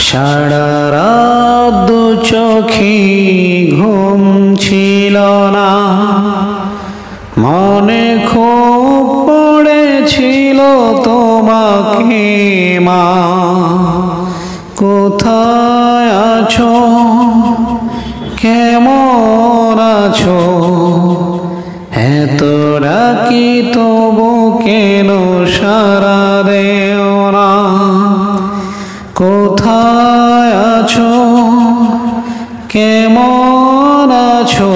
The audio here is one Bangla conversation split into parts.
সারা রাত দু চোখে ঘুম ছিল না, মনে খুব পড়েছিল তোমাকে মা। কোথায় আছো, কেমন আছো, এত ডাকি তবু কেন সারা দেও না। কোথায় আছো, কেমন আছো,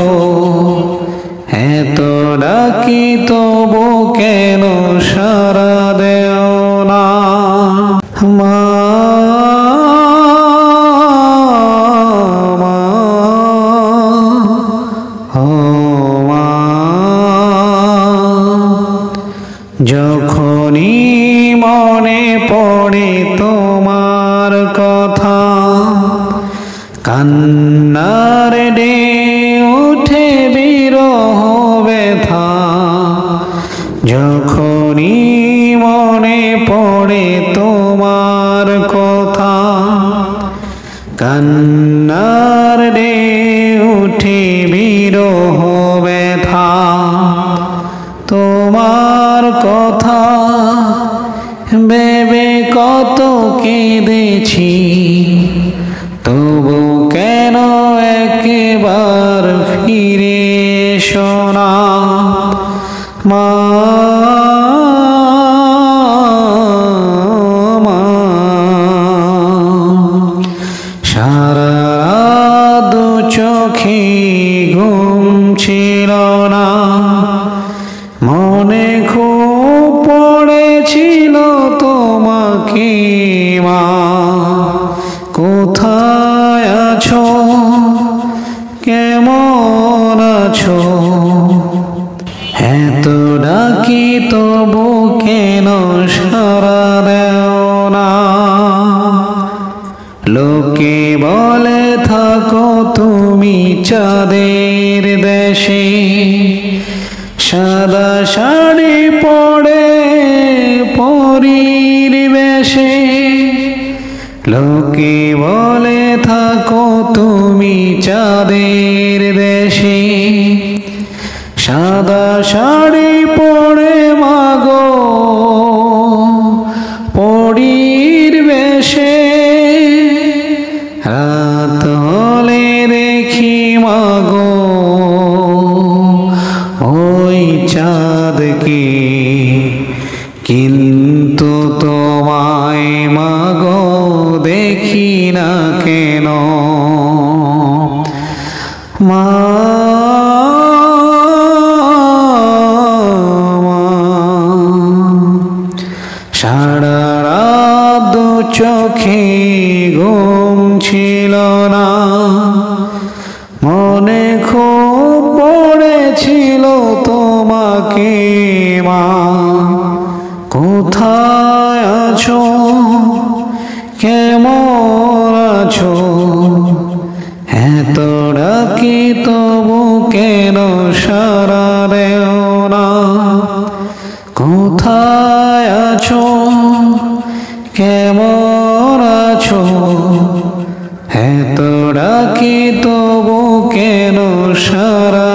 এত ডাকি তবু কেন সারা দেও না। মা যখনই মনে পড়ে তোমার কথা, কান্নার ঢেউ উঠে বিরহ ব্যথা। যখনই মনে পড়ে তোমার কথা, কান্নার ঢেউ উঠে বিরহ ব্যথা। তোমার কথা ভেবে কত কেঁদেছি, তবু কেন একবার ফিরে এসো না। মা সারা রাত দু চোখে ঘুম ছিল না, মনে খুব পড়েছিল তোমাকে মা। কোথায় আছো, কেমন আছো, এত ডাকি তবু কেন সারা দেও না। লোকে বলে থাকো তুমি চাঁদের দেশে, সাদা শাড়ি পরে পরীর বেশে। লোকে বলে থাকো তুমি চাঁদের দেশে, সাদা শাড়ি পরে মাগো পরীর বেশে। রাত হলে দেখি মাগো ওই চাঁদকে, কিন্তু তোমায় মাগো দেখি না কেন। মা সারা রাত দু চোখে ঘুম ছিল না, মনে খুব পড়েছিল তোমাকে মা। কোথায় আছো, কেমন আছো, এত ডাকি তবু কেন সারা দেও না। কোথায় আছো, কেমন আছো, এত ডাকি তবু কেন সারা